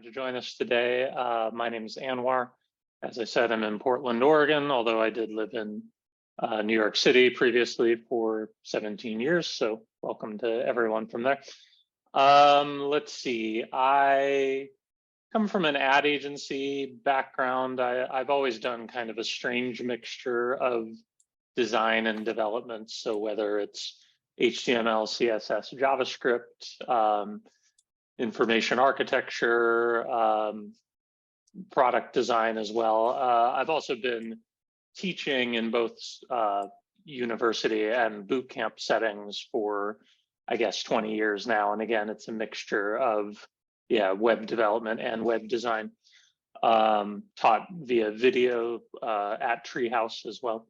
Time to join us today. My name is Anwar. As I said, I'm in Portland, Oregon, although I did live in New York City previously for 17 years. So welcome to everyone from there. Let's see. I come from an ad agency background. I've always done kind of a strange mixture of design and development. So whether it's HTML, CSS, JavaScript, information architecture, product design as well. I've also been teaching in both university and boot camp settings for, I guess, 20 years now. And again, it's a mixture of, web development and web design. Taught via video at Treehouse as well.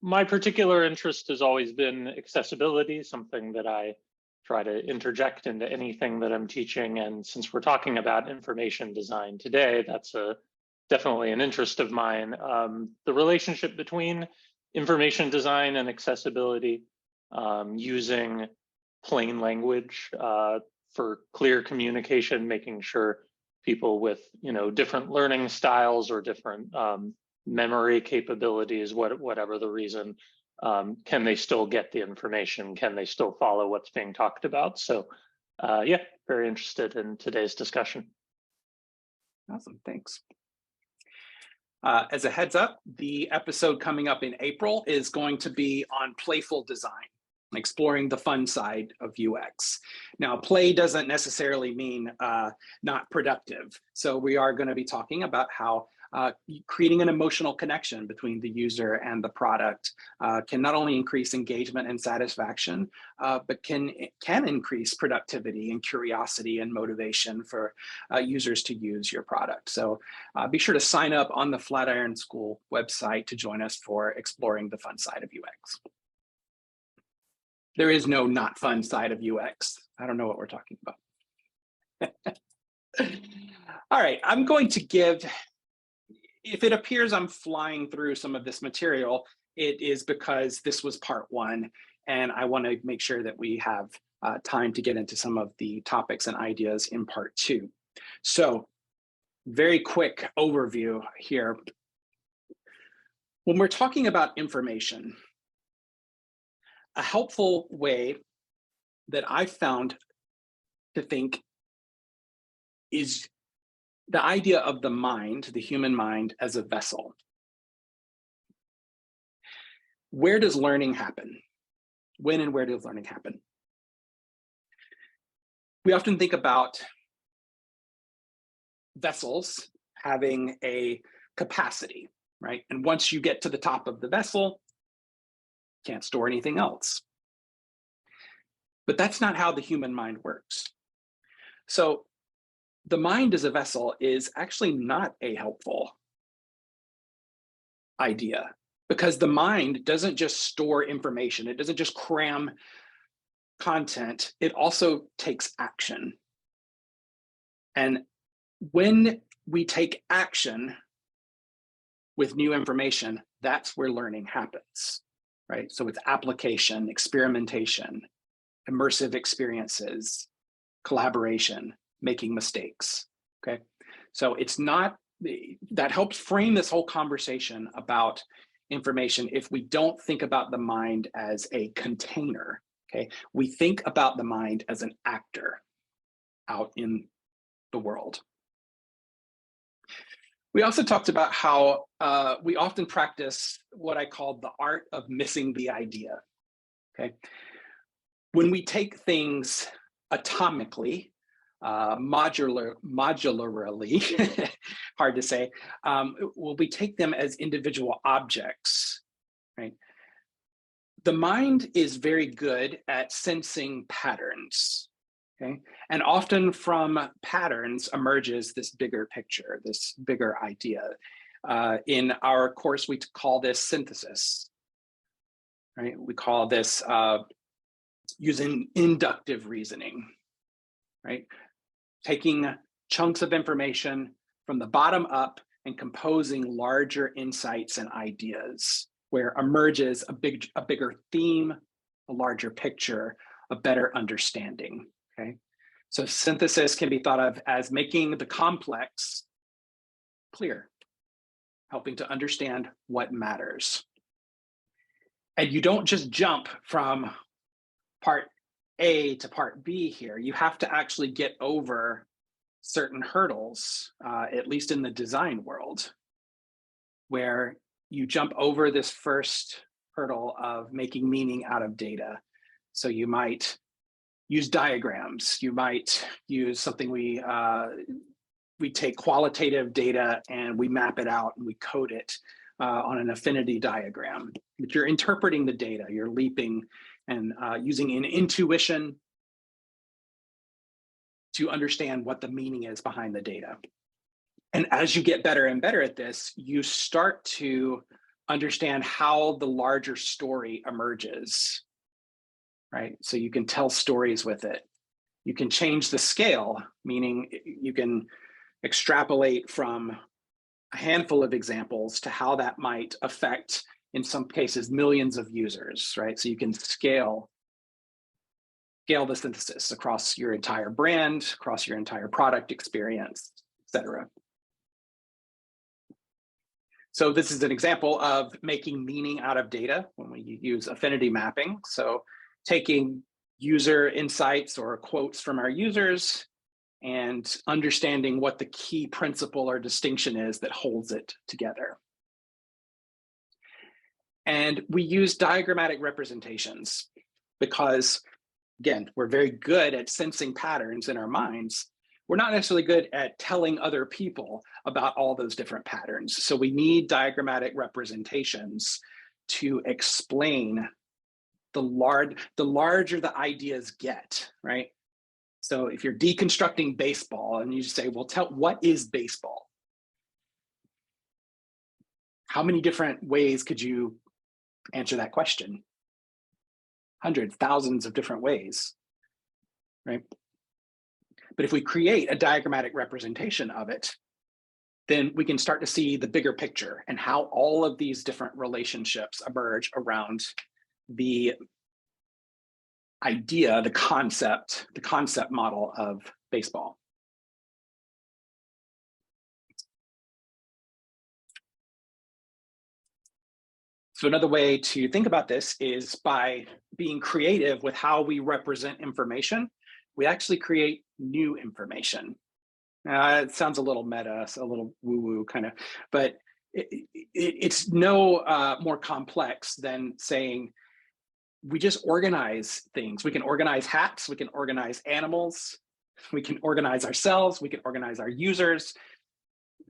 My particular interest has always been accessibility, something that I try to interject into anything that I'm teaching. And since we're talking about information design today, that's definitely an interest of mine. The relationship between information design and accessibility, using plain language for clear communication, making sure people with different learning styles or different memory capabilities, whatever the reason, can they still get the information? Can they still follow what's being talked about? So very interested in today's discussion. Awesome, thanks. As a heads up, the episode coming up in April is going to be on playful design, exploring the fun side of UX. Now, play doesn't necessarily mean not productive. So we are going to be talking about how creating an emotional connection between the user and the product can not only increase engagement and satisfaction, but can increase productivity and curiosity and motivation for users to use your product. So be sure to sign up on the Flatiron School website to join us for exploring the fun side of UX. There is no not fun side of UX. I don't know what we're talking about. All right, I'm going to give, if it appears I'm flying through some of this material, it is because this was part one, and I want to make sure that we have time to get into some of the topics and ideas in part two. So, very quick overview here. When we're talking about information, a helpful way that I've found to think is the idea of the mind, the human mind, as a vessel. Where does learning happen? When and where does learning happen? We often think about vessels having a capacity, right? And once you get to the top of the vessel, you can't store anything else. But that's not how the human mind works. So the mind as a vessel is actually not a helpful idea, because the mind doesn't just store information. It doesn't just cram content. It also takes action. And when we take action with new information, that's where learning happens, right? So it's application, experimentation, immersive experiences, collaboration, making mistakes, okay? So it's not, that helps frame this whole conversation about information if we don't think about the mind as a container, okay? We think about the mind as an actor out in the world. We also talked about how we often practice what I call the art of missing the idea, okay? When we take things atomically, modularly, hard to say, well, we take them as individual objects, right? The mind is very good at sensing patterns, okay? And often from patterns emerges this bigger picture, this bigger idea. In our course, we call this synthesis, right? We call this using inductive reasoning, right? Taking chunks of information from the bottom up and composing larger insights and ideas where emerges a bigger theme, a larger picture, a better understanding, okay? So synthesis can be thought of as making the complex clear, helping to understand what matters. And you don't just jump from part A to part B here. You have to actually get over certain hurdles, at least in the design world, where you jump over this first hurdle of making meaning out of data. So you might use diagrams. You might use something we take qualitative data and we map it out and we code it on an affinity diagram. But you're interpreting the data, you're leaping and using an intuition to understand what the meaning is behind the data. And as you get better and better at this, you start to understand how the larger story emerges, right? So you can tell stories with it. You can change the scale, meaning you can extrapolate from a handful of examples to how that might affect, in some cases, millions of users, right? So you can scale the synthesis across your entire brand, across your entire product experience, et cetera. So this is an example of making meaning out of data when we use affinity mapping. So taking user insights or quotes from our users and understanding what the key principle or distinction is that holds it together. And we use diagrammatic representations because, again, we're very good at sensing patterns in our minds. We're not necessarily good at telling other people about all those different patterns. So we need diagrammatic representations to explain the larger the ideas get, right? So if you're deconstructing baseball and you say, well, what is baseball? How many different ways could you answer that question? Hundreds, thousands of different ways, right? But if we create a diagrammatic representation of it, then we can start to see the bigger picture and how all of these different relationships emerge around the idea, the concept model of baseball. So another way to think about this is by being creative with how we represent information, we actually create new information. It sounds a little meta, a little woo-woo kind of, but it's no more complex than saying we just organize things. We can organize hats, we can organize animals, we can organize ourselves, we can organize our users,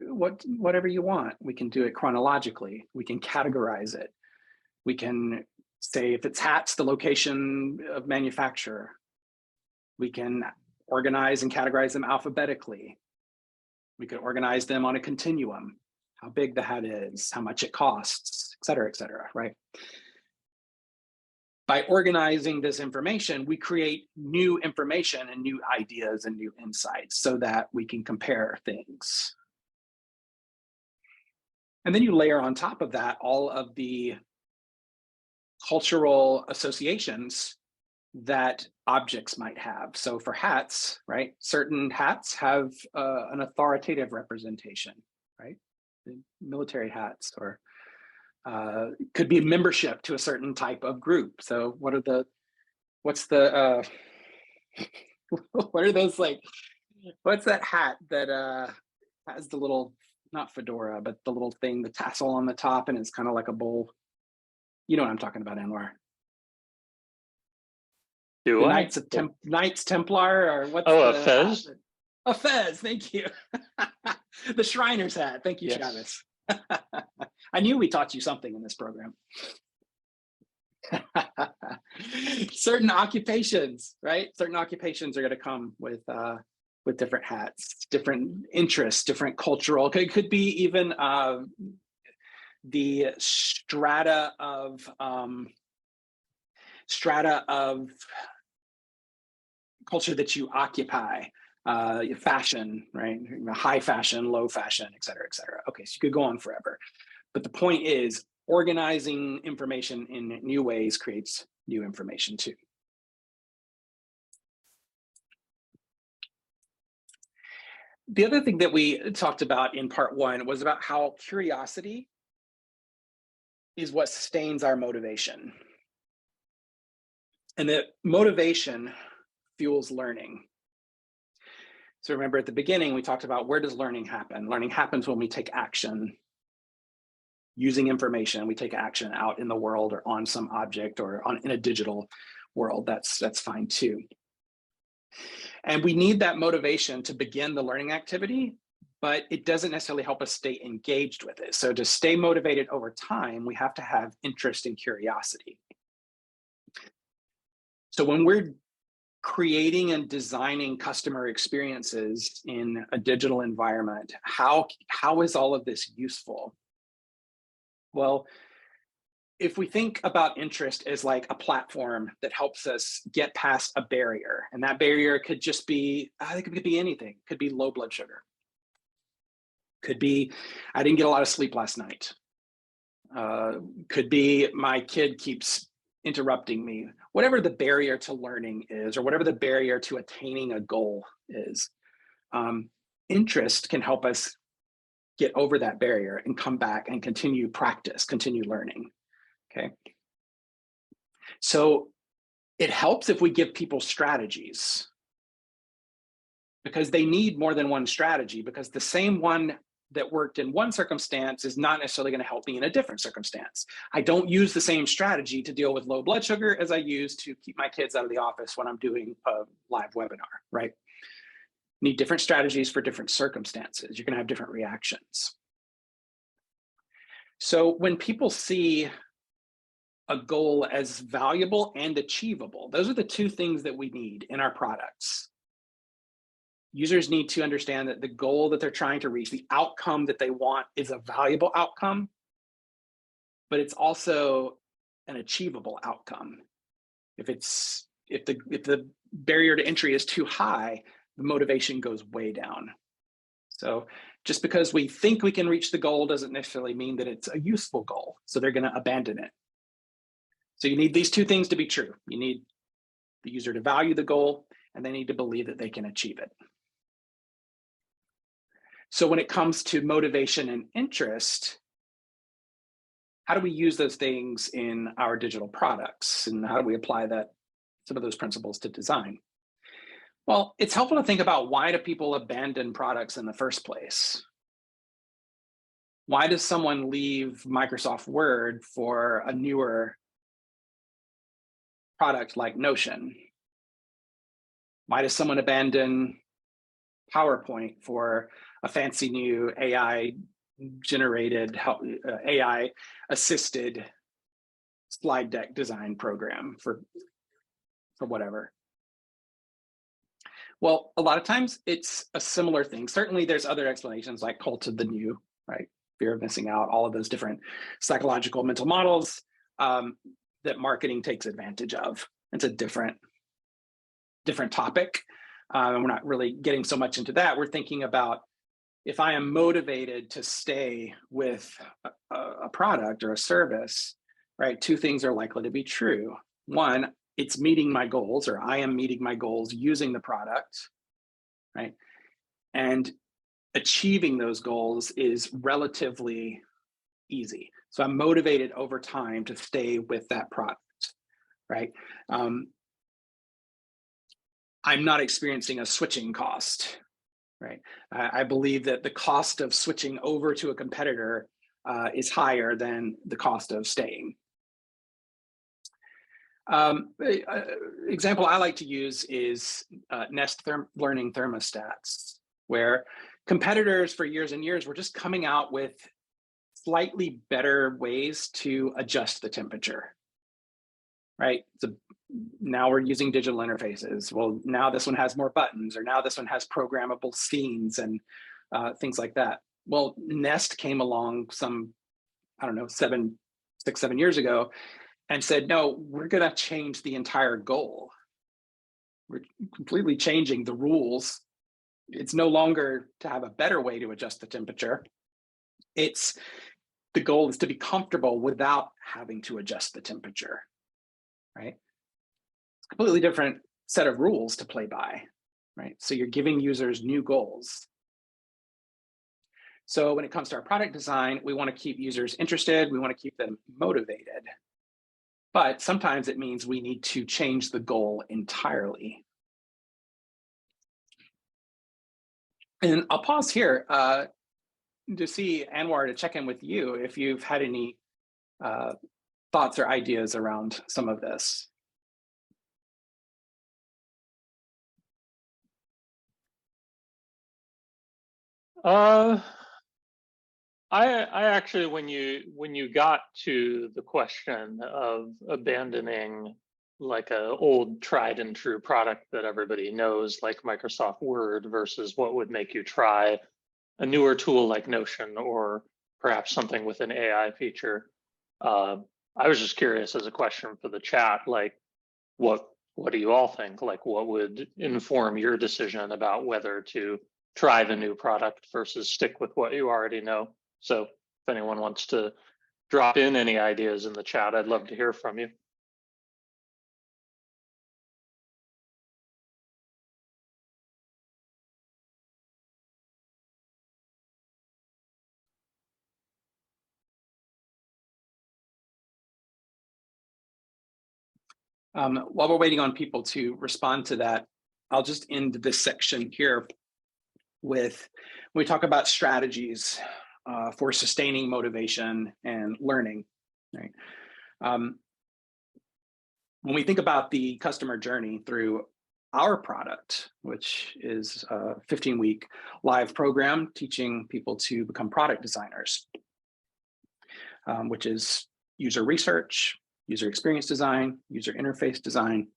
whatever you want. We can do it chronologically. We can categorize it. We can say if it's hats, the location of manufacturer. We can organize and categorize them alphabetically. We could organize them on a continuum, how big the hat is, how much it costs, et cetera, right? By organizing this information, we create new information and new ideas and new insights so that we can compare things. And then you layer on top of that all of the cultural associations that objects might have. So for hats, right, certain hats have an authoritative representation, right? The military hats, or could be membership to a certain type of group. So what are what's the what are those, like, what's that hat that has the little, not fedora, but the little thing, the tassel on the top, and it's kind of like a bowl. You know what I'm talking about, Anwar. Do I? Knights Templar, or what's a fez? Hat? A fez, thank you. The Shriner's hat, thank you, Yes. Travis. I knew we taught you something in this program. Certain occupations, right? Certain occupations are going to come with different hats, different interests, different cultural. It could be even the strata of culture that you occupy, fashion, right? High fashion, low fashion, et cetera, et cetera. Okay, so you could go on forever. But the point is, organizing information in new ways creates new information too. The other thing that we talked about in part one was about how curiosity is what sustains our motivation. And that motivation fuels learning. So remember at the beginning, we talked about where does learning happen? Learning happens when we take action. Using information, we take action out in the world or on some object or in a digital world. That's fine too. And we need that motivation to begin the learning activity, but it doesn't necessarily help us stay engaged with it. So to stay motivated over time, we have to have interest and curiosity. So when we're creating and designing customer experiences in a digital environment, how is all of this useful? Well, if we think about interest as like a platform that helps us get past a barrier, and that barrier could just be, I think it could be anything. It could be low blood sugar. Could be, I didn't get a lot of sleep last night. Could be, my kid keeps interrupting me. Whatever the barrier to learning is, or whatever the barrier to attaining a goal is, interest can help us get over that barrier and come back and continue practice, continue learning, okay? So it helps if we give people strategies, because they need more than one strategy, because the same one that worked in one circumstance is not necessarily going to help me in a different circumstance. I don't use the same strategy to deal with low blood sugar as I use to keep my kids out of the office when I'm doing a live webinar, right? Need different strategies for different circumstances. You're going to have different reactions. So when people see a goal as valuable and achievable, those are the two things that we need in our products. Users need to understand that the goal that they're trying to reach, the outcome that they want, is a valuable outcome, but it's also an achievable outcome. If the barrier to entry is too high, the motivation goes way down. So just because we think we can reach the goal doesn't necessarily mean that it's a useful goal. So they're going to abandon it. So you need these two things to be true. You need the user to value the goal, and they need to believe that they can achieve it. So when it comes to motivation and interest, how do we use those things in our digital products? And how do we apply some of those principles to design? Well, it's helpful to think about, why do people abandon products in the first place? Why does someone leave Microsoft Word for a newer product like Notion? Why does someone abandon PowerPoint for a fancy new AI-generated, AI-assisted slide deck design program for whatever? Well, a lot of times it's a similar thing. Certainly there's other explanations, like cult of the new, right? Fear of missing out, all of those different psychological mental models that marketing takes advantage of. It's a different topic. And we're not really getting so much into that. We're thinking about, if I am motivated to stay with a product or a service, right? Two things are likely to be true. One, it's meeting my goals, or I am meeting my goals using the product, right? And achieving those goals is relatively easy. So I'm motivated over time to stay with that product, right? I'm not experiencing a switching cost, right? I believe that the cost of switching over to a competitor is higher than the cost of staying. Example I like to use is Nest learning thermostats, where competitors for years and years were just coming out with slightly better ways to adjust the temperature, right? So now we're using digital interfaces. Well, now this one has more buttons, or now this one has programmable scenes and things like that. Well, Nest came along some, I don't know, 6, 7 years ago, and said, no, we're going to change the entire goal. We're completely changing the rules. It's no longer to have a better way to adjust the temperature. The goal is to be comfortable without having to adjust the temperature, right? It's a completely different set of rules to play by, right? So you're giving users new goals. So when it comes to our product design, we want to keep users interested, we want to keep them motivated. But sometimes it means we need to change the goal entirely. And I'll pause here to see, Anwar, to check in with you if you've had any thoughts or ideas around some of this. I actually, when you got to the question of abandoning like a old tried and true product that everybody knows, like Microsoft Word, versus what would make you try a newer tool like Notion or perhaps something with an AI feature. I was just curious as a question for the chat, like what do you all think? Like what would inform your decision about whether to try the new product versus stick with what you already know? So if anyone wants to drop in any ideas in the chat, I'd love to hear from you. While we're waiting on people to respond to that, I'll just end this section here with, when we talk about strategies for sustaining motivation and learning, right? When we think about the customer journey through our product, which is a 15-week live program teaching people to become product designers, which is user research, user experience design, user interface design,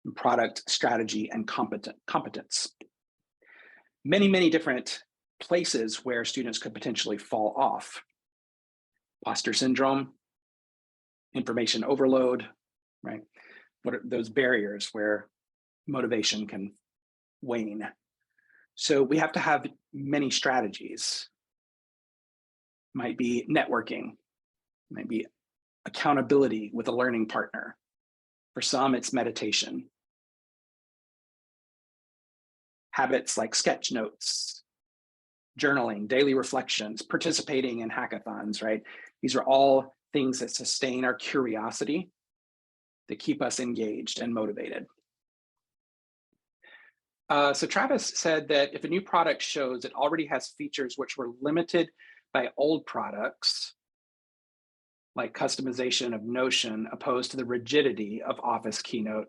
and product strategy and competence. Many different places where students could potentially fall off. Imposter syndrome, information overload, right? What are those barriers where motivation can wane? So we have to have many strategies. Might be networking, might be accountability with a learning partner. For some, it's meditation. Habits like sketch notes, journaling, daily reflections, participating in hackathons, right? These are all things that sustain our curiosity, that keep us engaged and motivated. So Travis said that if a new product shows it already has features which were limited by old products, like customization of Notion, opposed to the rigidity of Office Keynote.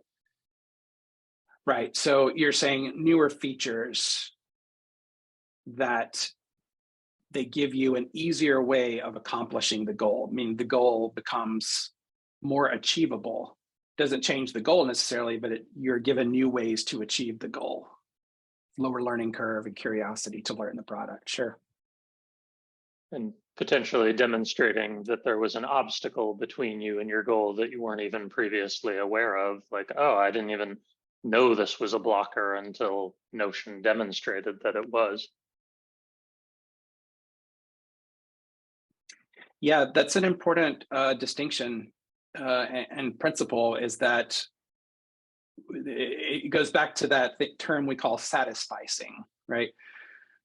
Right, so you're saying newer features that they give you an easier way of accomplishing the goal. I mean, the goal becomes more achievable. Doesn't change the goal necessarily, but you're given new ways to achieve the goal. Lower learning curve and curiosity to learn the product, sure. And potentially demonstrating that there was an obstacle between you and your goal that you weren't even previously aware of. Like, oh, I didn't even know this was a blocker until Notion demonstrated that it was. Yeah, that's an important distinction and principle, is that it goes back to that term we call satisficing, right?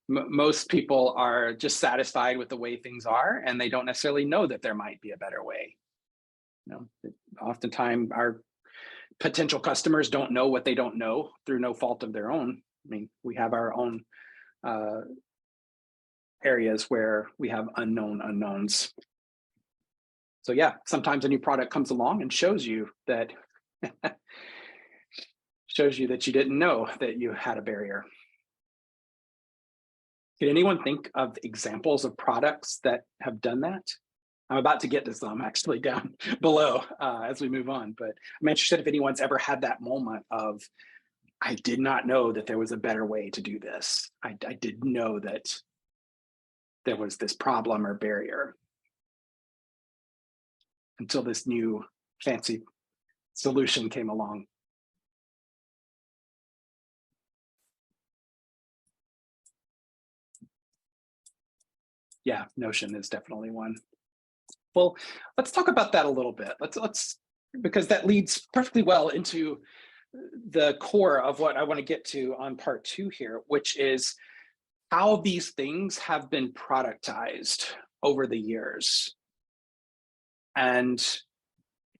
Most people are just satisfied with the way things are, and they don't necessarily know that there might be a better way. You know, oftentimes our potential customers don't know what they don't know through no fault of their own. I mean, we have our own areas where we have unknown unknowns. So yeah, sometimes a new product comes along and shows you that you didn't know that you had a barrier. Can anyone think of examples of products that have done that? I'm about to get to some actually down below as we move on, but I'm interested if anyone's ever had that moment of, I did not know that there was a better way to do this. I didn't know that there was this problem or barrier until this new fancy solution came along. Yeah, Notion is definitely one. Well, let's talk about that a little bit. Let's because that leads perfectly well into the core of what I want to get to on part 2 here, which is how these things have been productized over the years. And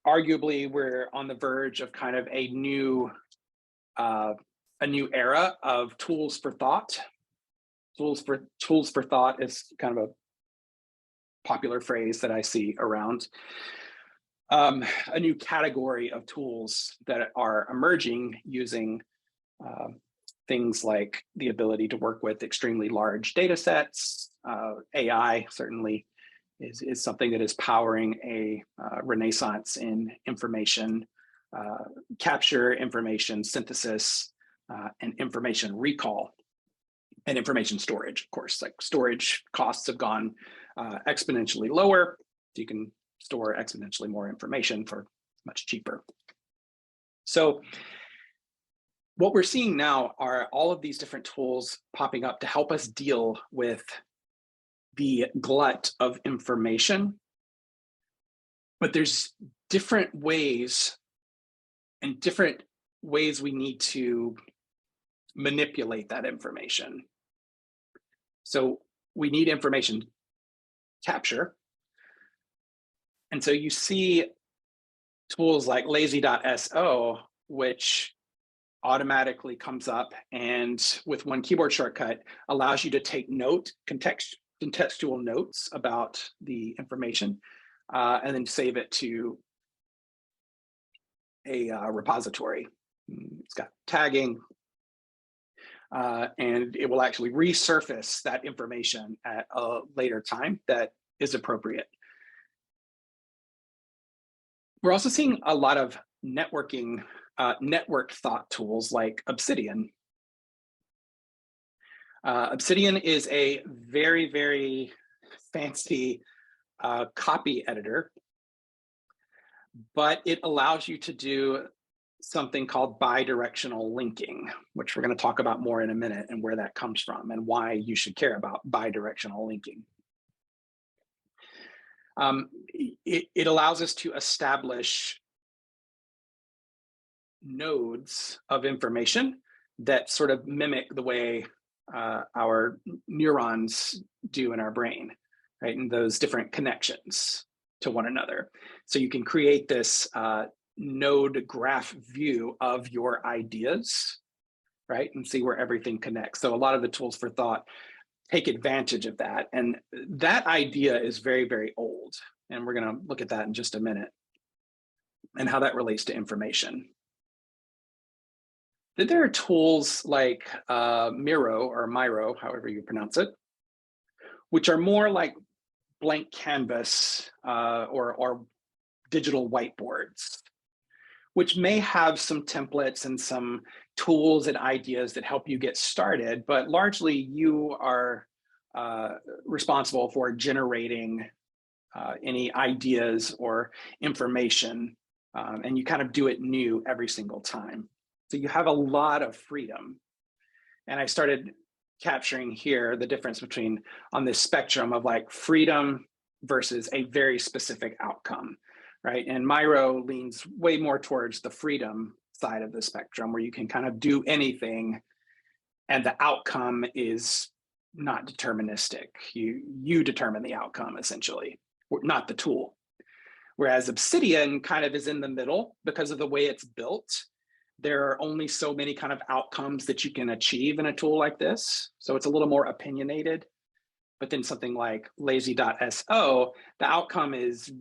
arguably, we're on the verge of kind of a new era of tools for thought. Tools for thought is kind of a popular phrase that I see around. A new category of tools that are emerging using things like the ability to work with extremely large data sets. AI certainly is something that is powering a renaissance in information capture, information synthesis, and information recall, and information storage. Of course, like storage costs have gone exponentially lower. You can store exponentially more information for much cheaper. So what we're seeing now are all of these different tools popping up to help us deal with the glut of information. But there's different ways we need to manipulate that information. So we need information capture. And so you see tools like lazy.so, which automatically comes up and with one keyboard shortcut allows you to take contextual notes about the information and then save it to a repository. It's got tagging, and it will actually resurface that information at a later time that is appropriate. We're also seeing a lot of networking, network thought tools like Obsidian. Obsidian is a very, very fancy copy editor, but it allows you to do something called bidirectional linking, which we're going to talk about more in a minute and where that comes from and why you should care about bidirectional linking. It allows us to establish nodes of information that sort of mimic the way our neurons do in our brain, right? And those different connections to one another. So you can create this node graph view of your ideas, right? And see where everything connects. So a lot of the tools for thought take advantage of that. And that idea is very, very old. And we're going to look at that in just a minute and how that relates to information. Then there are tools like Miro or Miro, however you pronounce it, which are more like blank canvas or digital whiteboards, which may have some templates and some tools and ideas that help you get started, but largely you are responsible for generating any ideas or information, and you kind of do it new every single time. So you have a lot of freedom. And I started capturing here the difference between on this spectrum of like freedom versus a very specific outcome, right? And Miro leans way more towards the freedom side of the spectrum where you can kind of do anything and the outcome is not deterministic. You determine the outcome essentially, not the tool. Whereas Obsidian kind of is in the middle because of the way it's built. There are only so many kind of outcomes that you can achieve in a tool like this. So it's a little more opinionated. But then something like lazy.so, the outcome is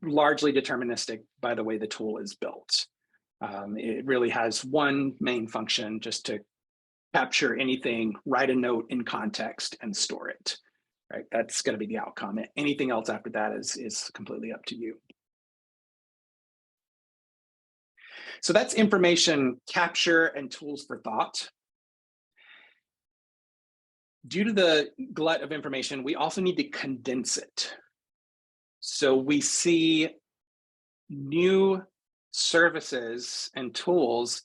largely deterministic by the way the tool is built. It really has one main function, just to capture anything, write a note in context and store it, right? That's going to be the outcome. Anything else after that is completely up to you. So that's information capture and tools for thought. Due to the glut of information, we also need to condense it. So we see new services and tools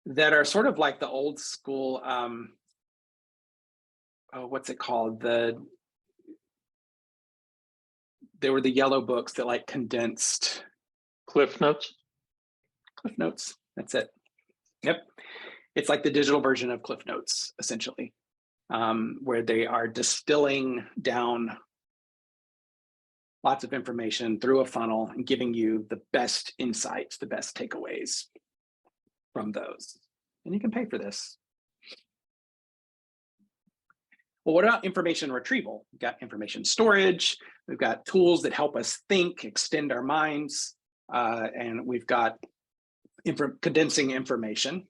that are sort of like the old school, what's it called? There were the yellow books that like condensed. Cliff Notes. Cliff Notes, that's it. Yep. It's like the digital version of Cliff Notes, essentially. where they are distilling down lots of information through a funnel and giving you the best insights, the best takeaways from those. And you can pay for this. Well, what about information retrieval? We've got information storage. We've got tools that help us think, extend our minds, and we've got condensing information.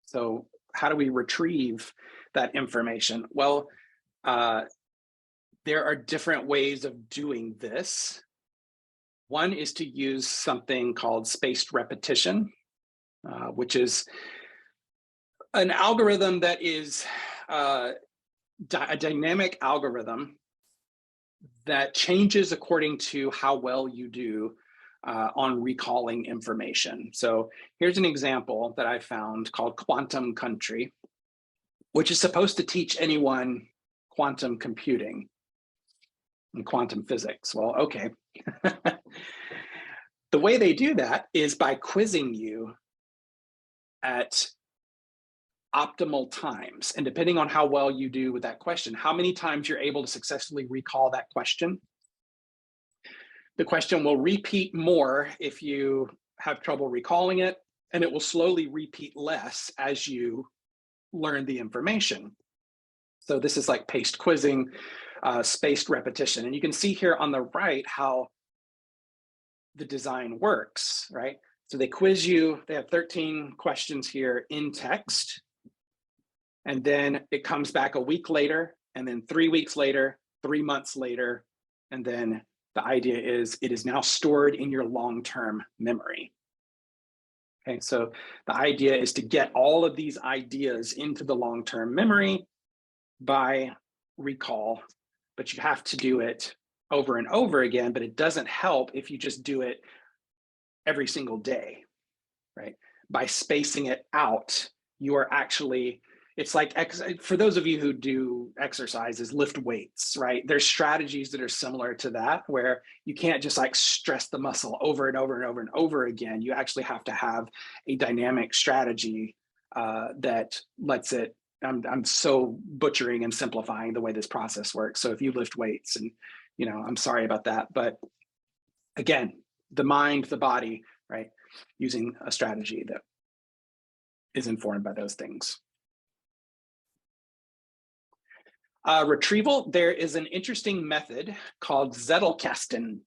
So how do we retrieve that information? Well, there are different ways of doing this. One is to use something called spaced repetition, which is an algorithm that is a dynamic algorithm that changes according to how well you do on recalling information. So here's an example that I found called Quantum Country, which is supposed to teach anyone quantum computing and quantum physics. Well, okay. The way they do that is by quizzing you at optimal times. And depending on how well you do with that question, how many times you're able to successfully recall that question. The question will repeat more if you have trouble recalling it, and it will slowly repeat less as you learn the information. So this is like paced quizzing, spaced repetition. And you can see here on the right how the design works, right? So they quiz you, they have 13 questions here in text, and then it comes back a week later, and then 3 weeks later, 3 months later, and then the idea is it is now stored in your long-term memory. Okay, so the idea is to get all of these ideas into the long-term memory by recall, but you have to do it over and over again, but it doesn't help if you just do it every single day, right? By spacing it out, you are actually, it's like, for those of you who do exercises, lift weights, right? There's strategies that are similar to that, where you can't just like stress the muscle over and over and over and over again. You actually have to have a dynamic strategy that lets it, I'm so butchering and simplifying the way this process works. So if you lift weights, and I'm sorry about that, but again, the mind, the body, right? Using a strategy that is informed by those things. Retrieval, there is an interesting method called Zettelkasten,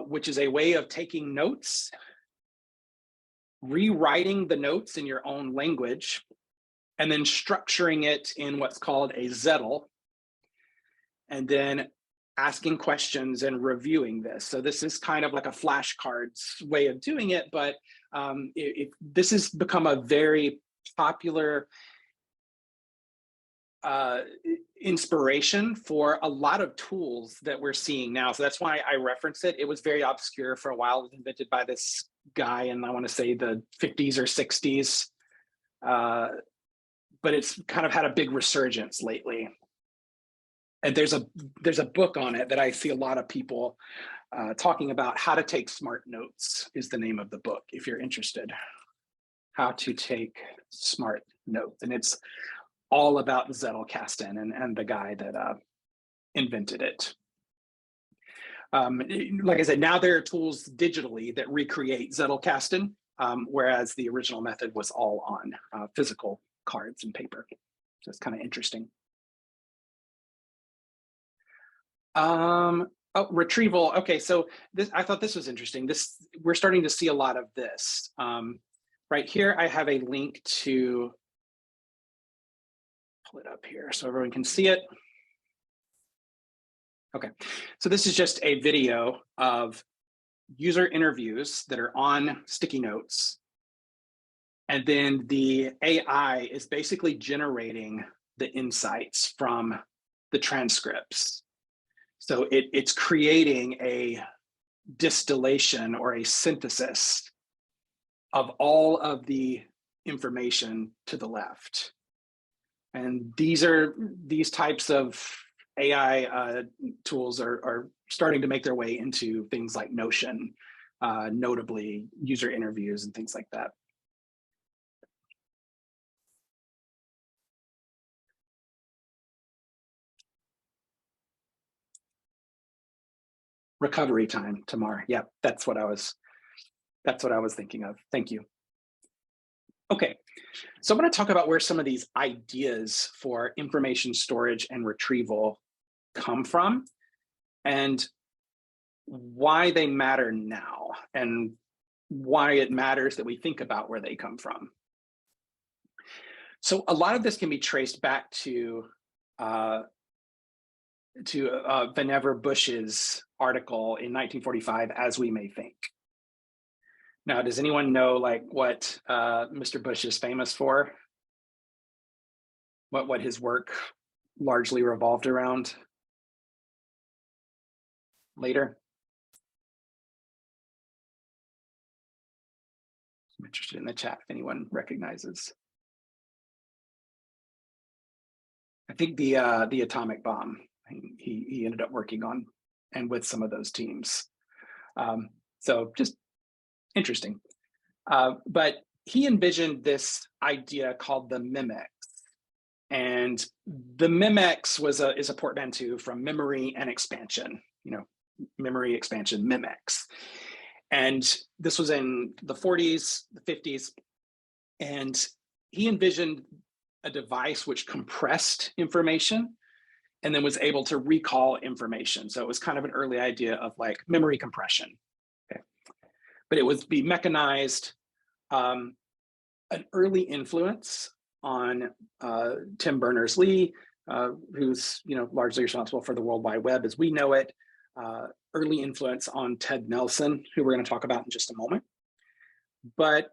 which is a way of taking notes, rewriting the notes in your own language, and then structuring it in what's called a Zettel, and then asking questions and reviewing this. So this is kind of like a flashcards way of doing it, but this has become a very popular inspiration for a lot of tools that we're seeing now. So that's why I reference it. It was very obscure for a while. It was invented by this guy in, I want to say, the 50s or 60s. But it's kind of had a big resurgence lately. And there's a book on it that I see a lot of people talking about. How to Take Smart Notes is the name of the book, if you're interested. How to Take Smart Notes. And it's all about Zettelkasten and the guy that invented it. Like I said, now there are tools digitally that recreate Zettelkasten, whereas the original method was all on physical cards and paper. So it's kind of interesting. Oh, retrieval. Okay, so this, I thought this was interesting. We're starting to see a lot of this. Right here, I have a link to pull it up here so everyone can see it. Okay, so this is just a video of user interviews that are on sticky notes. And then the AI is basically generating the insights from the transcripts. So it's creating a distillation or a synthesis of all of the information to the left. And these types of AI tools are starting to make their way into things like Notion, notably user interviews and things like that. Recovery time, Tamar. Yeah, that's what I was thinking of. Thank you. Okay, so I'm going to talk about where some of these ideas for information storage and retrieval come from and why they matter now and why it matters that we think about where they come from. So a lot of this can be traced back to Vannevar Bush's article in 1945, As We May Think. Now, does anyone know like what Mr. Bush is famous for? What his work largely revolved around later? I'm interested in the chat if anyone recognizes. I think the atomic bomb. He ended up working on and with some of those teams. So just interesting. But he envisioned this idea called the Memex. And the Memex is a portmanteau from memory and expansion, memory, expansion, Memex. And this was in the 40s, the 50s. And he envisioned a device which compressed information and then was able to recall information. So it was kind of an early idea of like memory compression. Okay. But it would be mechanized. An early influence on Tim Berners-Lee, who's largely responsible for the World Wide Web as we know it. Early influence on Ted Nelson, who we're going to talk about in just a moment. But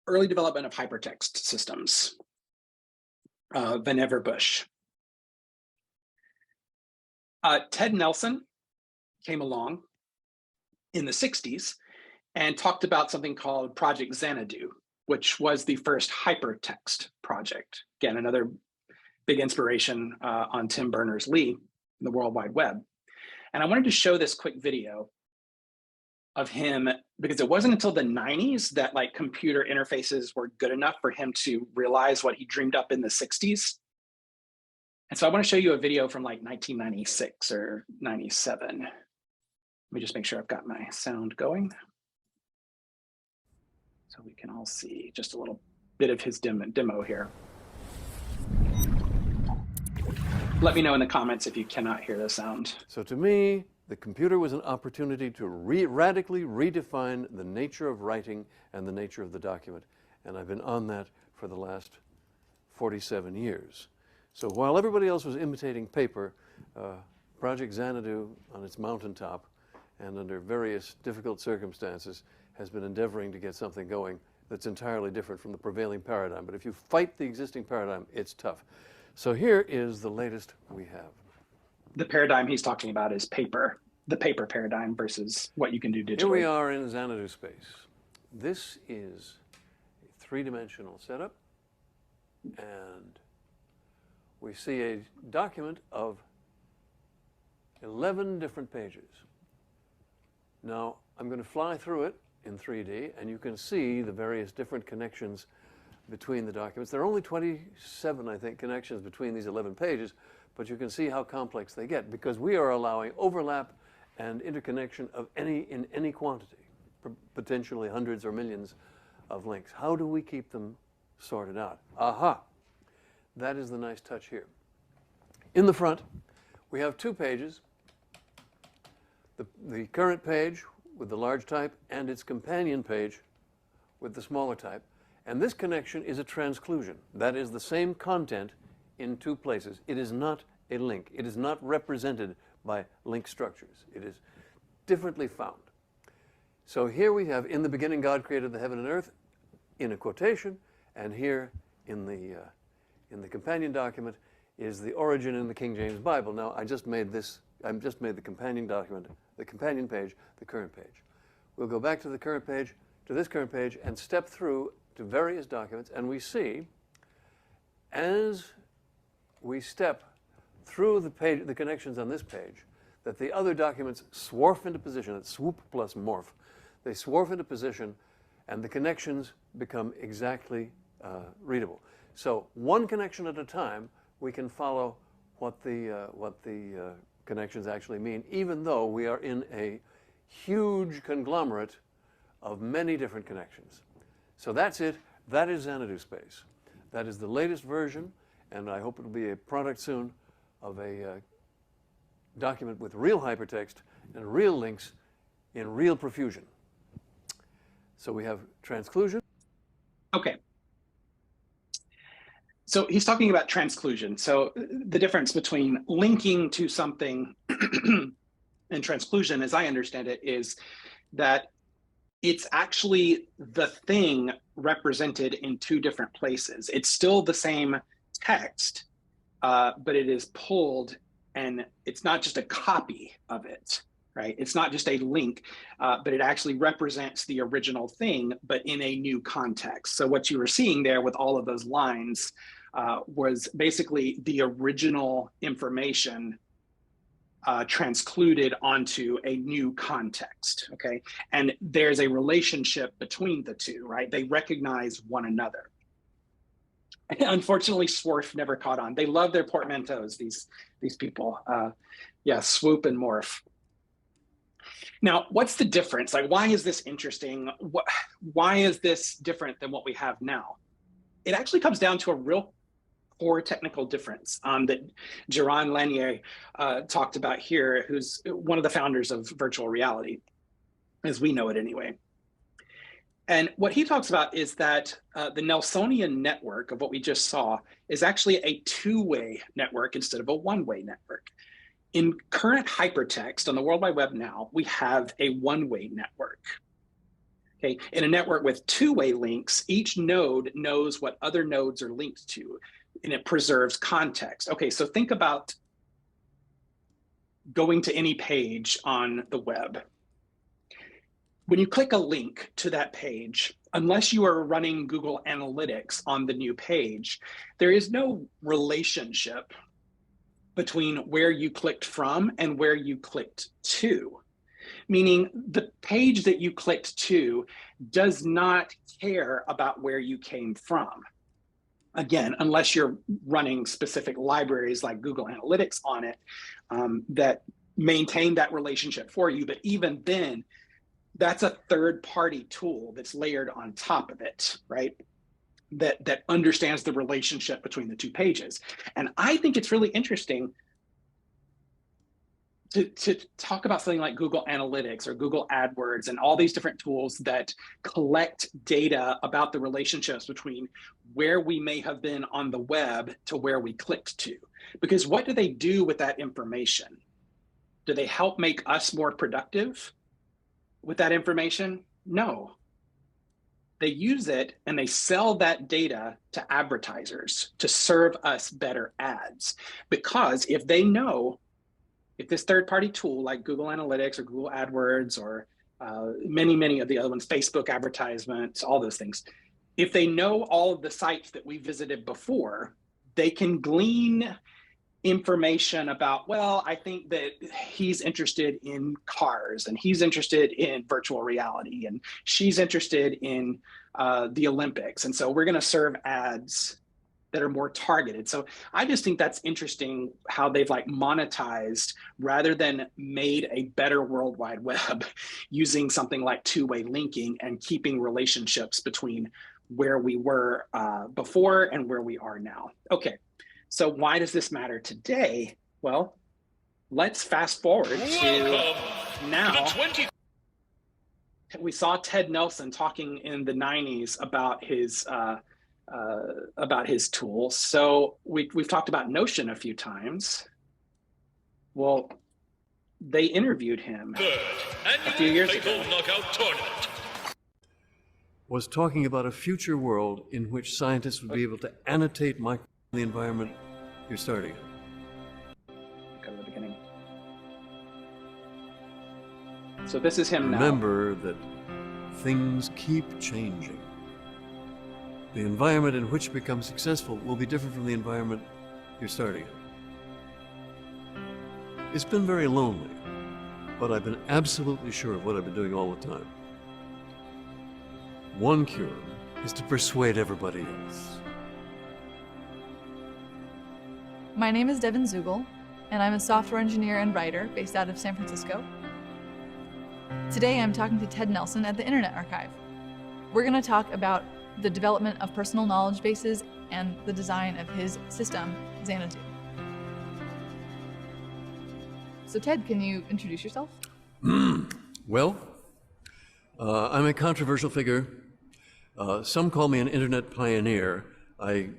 early development of hypertext systems. Vannevar Bush. Ted Nelson came along in the 60s and talked about something called Project Xanadu, which was the first hypertext project. Again, another big inspiration on Tim Berners-Lee in the World Wide Web. And I wanted to show this quick video of him because it wasn't until the 90s that like computer interfaces were good enough for him to realize what he dreamed up in the 60s. And so I want to show you a video from like 1996 or 97. Let me just make sure I've got my sound going. So we can all see just a little bit of his demo here. Let me know in the comments if you cannot hear the sound. So to me, the computer was an opportunity to radically redefine the nature of writing and the nature of the document. And I've been on that for the last 47 years. So while everybody else was imitating paper, Project Xanadu on its mountaintop and under various difficult circumstances has been endeavoring to get something going that's entirely different from the prevailing paradigm. But if you fight the existing paradigm, it's tough. So here is the latest we have. The paradigm he's talking about is paper, the paper paradigm versus what you can do digitally. Here we are in Xanadu space. This is a three-dimensional setup, and we see a document of 11 different pages. Now, I'm going to fly through it in 3D, and you can see the various different connections between the documents. There are only 27, I think, connections between these 11 pages, but you can see how complex they get because we are allowing overlap and interconnection of in any quantity, potentially hundreds or millions of links. How do we keep them sorted out? Aha! That is the nice touch here. In the front, we have two pages, the current page with the large type and its companion page with the smaller type. And this connection is a transclusion. That is the same content in two places. It is not a link. It is not represented by link structures. It is differently found. So here we have, in the beginning, God created the heaven and earth, in a quotation, and here in the companion document is the origin in the King James Bible. Now, I just made the companion document, the companion page, the current page. We'll go back to the current page, to this current page, and step through to various documents, and we see, as we step through the connections on this page, that the other documents swarf into position. It's swoop plus morph. They swarf into position, and the connections become exactly readable. So one connection at a time, we can follow what the connections actually mean, even though we are in a huge conglomerate of many different connections. So that's it. That is Xanadu Space. That is the latest version, and I hope it'll be a product soon of a document with real hypertext and real links in real profusion. So we have transclusion. Okay. So he's talking about transclusion. So the difference between linking to something and transclusion, as I understand it, is that it's actually the thing represented in two different places. It's still the same text, but it is pulled, and it's not just a copy of it, right? It's not just a link, but it actually represents the original thing, but in a new context. So what you were seeing there with all of those lines was basically the original information transcluded onto a new context, okay? And there's a relationship between the two, right? They recognize one another. Unfortunately, Swarf never caught on. They love their portmanteaus, these people. Yeah, swoop and morph. Now, what's the difference? Like, why is this interesting? Why is this different than what we have now? It actually comes down to a real core technical difference that Jaron Lanier talked about here, who's one of the founders of virtual reality, as we know it anyway. And what he talks about is that the Nelsonian network of what we just saw is actually a two-way network instead of a one-way network. In current hypertext on the World Wide Web now, we have a one-way network. Okay, in a network with two-way links, each node knows what other nodes are linked to, and it preserves context. Okay, so think about going to any page on the web. When you click a link to that page, unless you are running Google Analytics on the new page, there is no relationship between where you clicked from and where you clicked to. Meaning the page that you clicked to does not care about where you came from. Again, unless you're running specific libraries like Google Analytics on it that maintain that relationship for you. But even then, that's a third-party tool that's layered on top of it, right? That understands the relationship between the two pages. And I think it's really interesting to talk about something like Google Analytics or Google AdWords and all these different tools that collect data about the relationships between where we may have been on the web to where we clicked to. Because what do they do with that information? Do they help make us more productive with that information? No. They use it and they sell that data to advertisers to serve us better ads. Because if they know, if this third-party tool like Google Analytics or Google AdWords or many of the other ones, Facebook advertisements, all those things, if they know all of the sites that we visited before, they can glean information about, well, I think that he's interested in cars and he's interested in virtual reality and she's interested in the Olympics. And so we're going to serve ads that are more targeted. So I just think that's interesting how they've like monetized rather than made a better World Wide Web using something like two-way linking and keeping relationships between where we were before and where we are now. Okay, so why does this matter today? Well, let's fast forward to now. We saw Ted Nelson talking in the 90s about his tools. So we've talked about Notion a few times. Well, they interviewed him a few years ago. Was talking about a future world in which scientists would be able to annotate the environment you're starting. Go to the beginning. So this is him now. Remember that things keep changing. The environment in which you become successful will be different from the environment you're starting in. It's been very lonely, but I've been absolutely sure of what I've been doing all the time. One cure is to persuade everybody else. My name is Devin Zugel. and I'm a software engineer and writer based out of San Francisco. Today I'm talking to Ted Nelson at the Internet Archive. We're going to talk about the development of personal knowledge bases and the design of his system, Xanadu. So Ted, can you introduce yourself? Well, I'm a controversial figure. Some call me an internet pioneer. I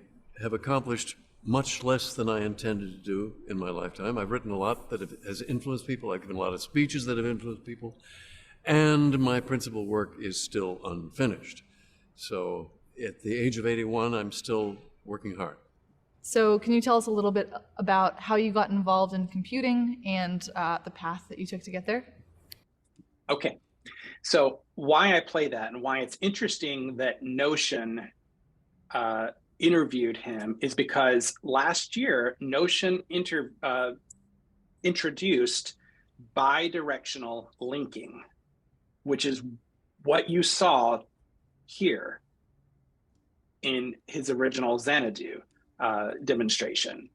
have accomplished much less than I intended to do in my lifetime. I've written a lot that has influenced people. I've given a lot of speeches that have influenced people. And my principal work is still unfinished. So at the age of 81, I'm still working hard. So can you tell us a little bit about how you got involved in computing and the path that you took to get there? Okay, so why I play that and why it's interesting that Notion interviewed him is because last year, Notion introduced bidirectional linking, which is what you saw here in his original Xanadu demonstration.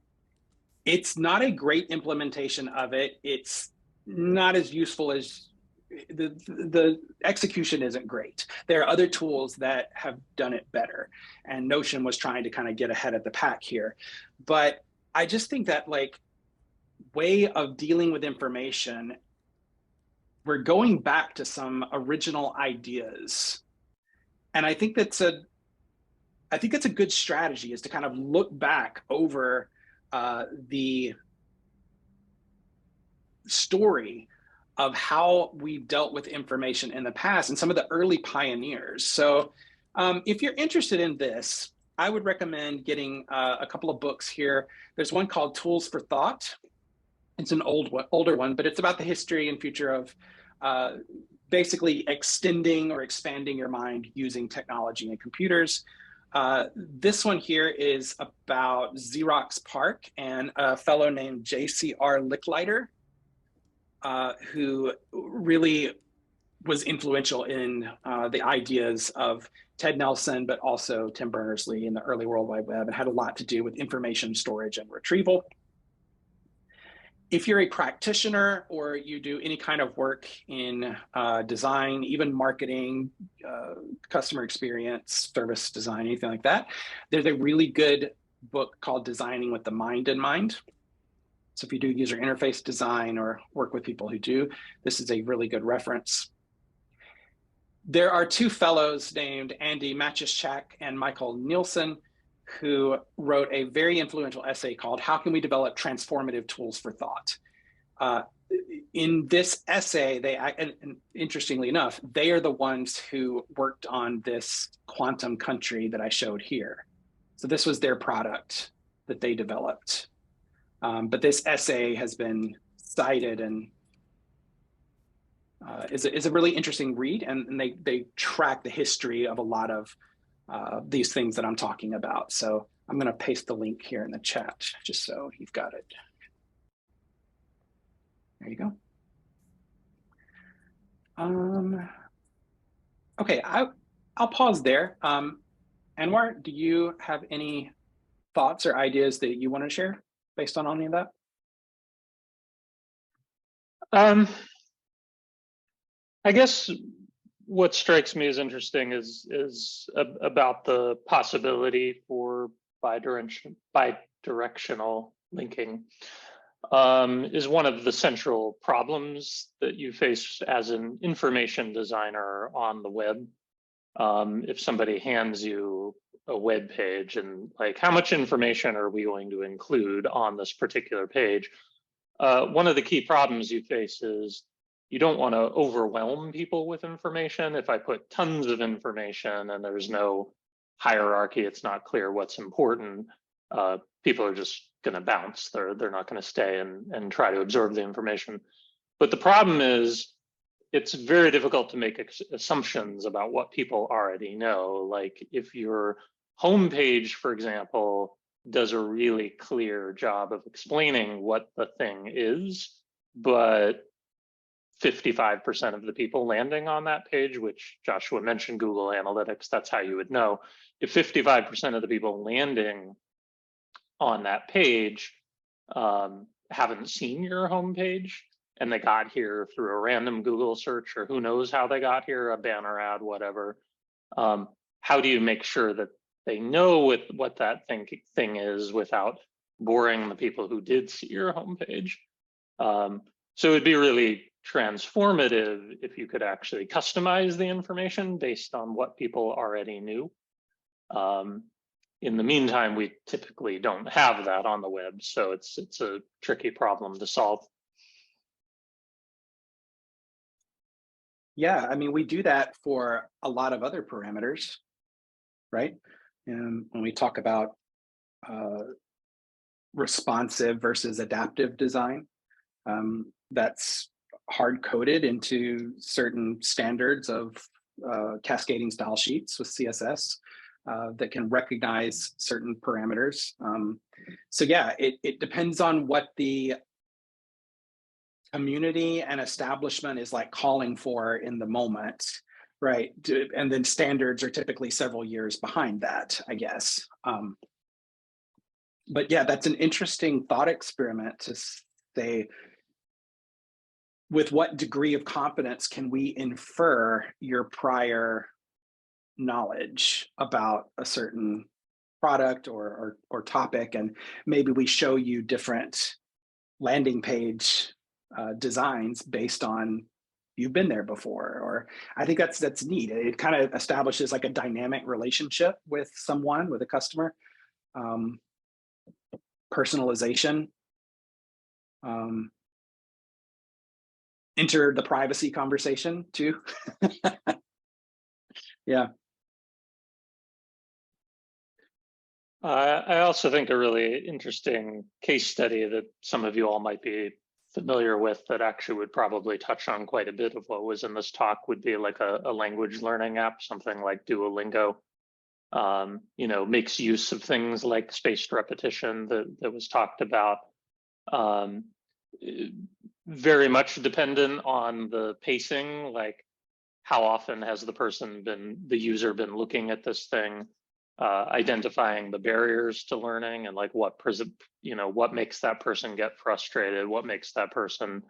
It's not a great implementation of it. It's not as useful as the execution isn't great. There are other tools that have done it better, and Notion was trying to kind of get ahead of the pack here. But I just think that like way of dealing with information, we're going back to some original ideas. And I think that's a good strategy, is to kind of look back over the story of how we dealt with information in the past and some of the early pioneers. So if you're interested in this, I would recommend getting a couple of books here. There's one called Tools for Thought. It's an older one, but it's about the history and future of basically extending or expanding your mind using technology and computers. This one here is about Xerox PARC and a fellow named J.C.R. Licklider, who really was influential in the ideas of Ted Nelson, but also Tim Berners-Lee in the early World Wide Web, and had a lot to do with information storage and retrieval. If you're a practitioner or you do any kind of work in design, even marketing, customer experience, service design, anything like that, there's a really good book called Designing with the Mind in Mind. So if you do user interface design or work with people who do, this is a really good reference. There are two fellows named Andy Maciszczak and Michael Nielsen, who wrote a very influential essay called How Can We Develop Transformative Tools for Thought? In this essay, and interestingly enough, they are the ones who worked on this quantum country that I showed here. So this was their product that they developed. But this essay has been cited and is a really interesting read, and they track the history of a lot of these things that I'm talking about. So I'm going to paste the link here in the chat just so you've got it. There you go. Okay, I'll pause there. Anwar, do you have any thoughts or ideas that you want to share based on any of that? I guess what strikes me as interesting is about the possibility for bidirectional linking. Is one of the central problems that you face as an information designer on the web. If somebody hands you a web page and like, how much information are we going to include on this particular page? One of the key problems you face is you don't want to overwhelm people with information. If I put tons of information and there's no hierarchy, it's not clear what's important, people are just going to bounce. They're not going to stay and try to absorb the information. But the problem is it's very difficult to make assumptions about what people already know. Like if your homepage, for example, does a really clear job of explaining what the thing is, but 55% of the people landing on that page, which Joshua mentioned Google Analytics, that's how you would know. If 55% of the people landing on that page haven't seen your homepage and they got here through a random Google search, or who knows how they got here, a banner ad, whatever. How do you make sure that they know what that thing is without boring the people who did see your homepage? So it'd be really transformative if you could actually customize the information based on what people already knew. In the meantime, we typically don't have that on the web, so it's a tricky problem to solve. Yeah, I mean, we do that for a lot of other parameters, right? And when we talk about responsive versus adaptive design, that's hard coded into certain standards of cascading style sheets with CSS that can recognize certain parameters. So yeah, it depends on what the community and establishment is like calling for in the moment, right? And then standards are typically several years behind that, I guess. But yeah, that's an interesting thought experiment to say, with what degree of confidence can we infer your prior knowledge about a certain product or topic, and maybe we show you different landing page designs based on you've been there before. Or I think that's neat. It kind of establishes like a dynamic relationship with someone, with a customer. Personalization. Enter the privacy conversation too. Yeah. I also think a really interesting case study that some of you all might be familiar with that actually would probably touch on quite a bit of what was in this talk would be like a language learning app, something like Duolingo. Makes use of things like spaced repetition that was talked about. Very much dependent on the pacing, like how often has the user been looking at this thing, identifying the barriers to learning, and like what makes that person get frustrated, what makes that person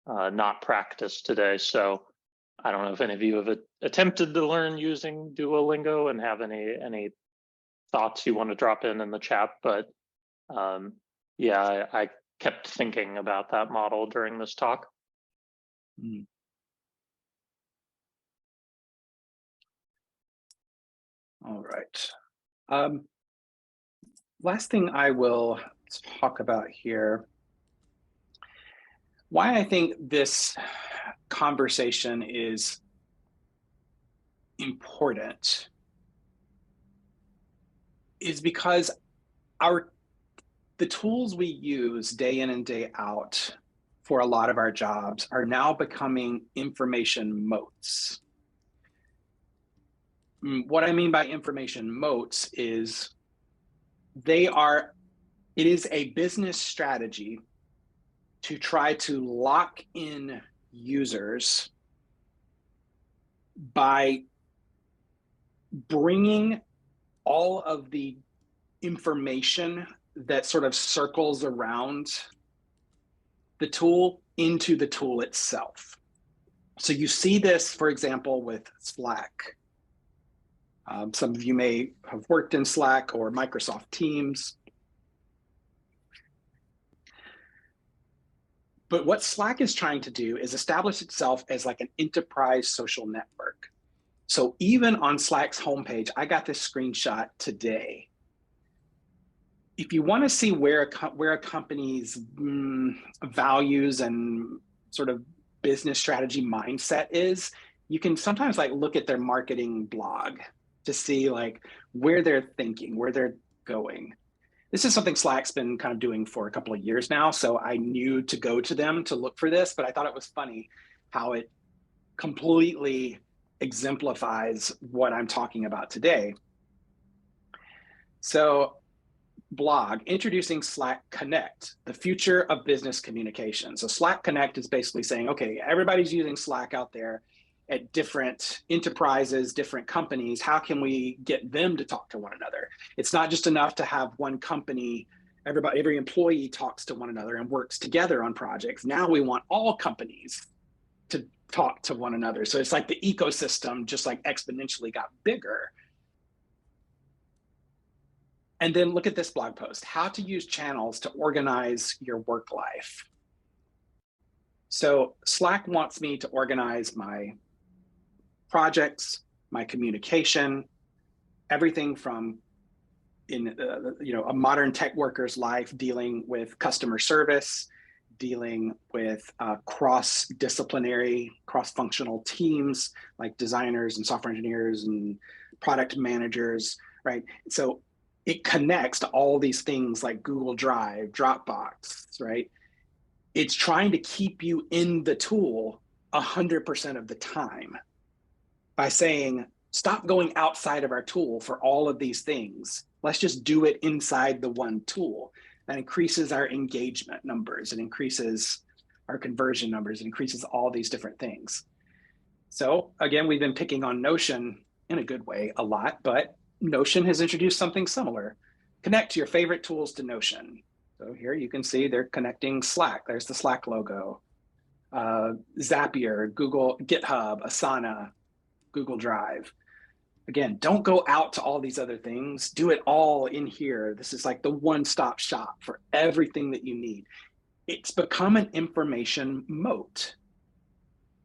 not practice today. So I don't know if any of you have attempted to learn using Duolingo and have any thoughts you want to drop in the chat, but yeah, I kept thinking about that model during this talk. Mm. All right. Last thing I will talk about here, why I think this conversation is important is because the tools we use day in and day out for a lot of our jobs are now becoming information moats. What I mean by information moats is it is a business strategy to try to lock in users by bringing all of the information that sort of circles around the tool into the tool itself. So you see this, for example, with Slack. Some of you may have worked in Slack or Microsoft Teams. But what Slack is trying to do is establish itself as like an enterprise social network. So even on Slack's homepage, I got this screenshot today. If you want to see where a company's values and sort of business strategy mindset is, you can sometimes like look at their marketing blog to see like where they're thinking, where they're going. This is something Slack's been kind of doing for a couple of years now, so I knew to go to them to look for this, but I thought it was funny how it completely exemplifies what I'm talking about today. So, blog, introducing Slack Connect, the future of business communication. So Slack Connect is basically saying, okay, everybody's using Slack out there at different enterprises, different companies. How can we get them to talk to one another? It's not just enough to have one company Every employee talks to one another and works together on projects. Now we want all companies to talk to one another. So it's like the ecosystem just like exponentially got bigger. And then look at this blog post, how to use channels to organize your work life. So Slack wants me to organize my projects, my communication, everything from in a modern tech worker's life, dealing with customer service, dealing with cross-disciplinary, cross-functional teams like designers and software engineers and product managers, right? So it connects to all these things like Google Drive, Dropbox, right? It's trying to keep you in the tool 100% of the time by saying, stop going outside of our tool for all of these things. Let's just do it inside the one tool. That increases our engagement numbers. It increases our conversion numbers. It increases all these different things. So again, we've been picking on Notion in a good way a lot, but Notion has introduced something similar. Connect your favorite tools to Notion. So here you can see they're connecting Slack. There's the Slack logo. Zapier, Google, GitHub, Asana, Google Drive. Again, don't go out to all these other things. Do it all in here. This is like the one-stop shop for everything that you need. It's become an information moat,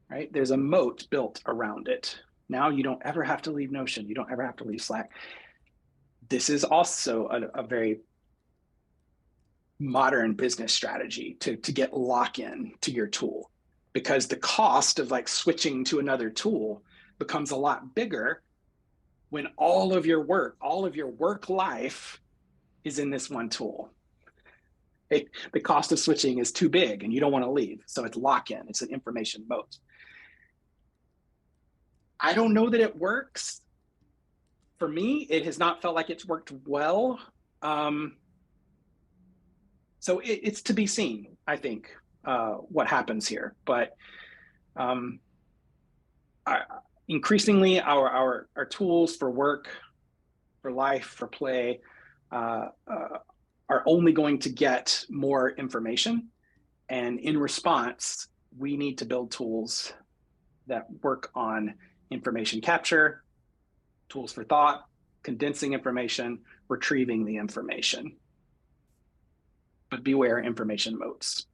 right? There's a moat built around it. Now you don't ever have to leave Notion. You don't ever have to leave Slack. This is also a very modern business strategy to get lock-in to your tool, because the cost of like switching to another tool becomes a lot bigger when all of your work life is in this one tool. The cost of switching is too big and you don't want to leave. So it's lock-in, it's an information moat. I don't know that it works. For me, it has not felt like it's worked well. So it's to be seen, I think, what happens here. But increasingly, our tools for work, for life, for play, are only going to get more information. And in response, we need to build tools that work on information capture, tools for thought, condensing information, retrieving the information. But beware information moats.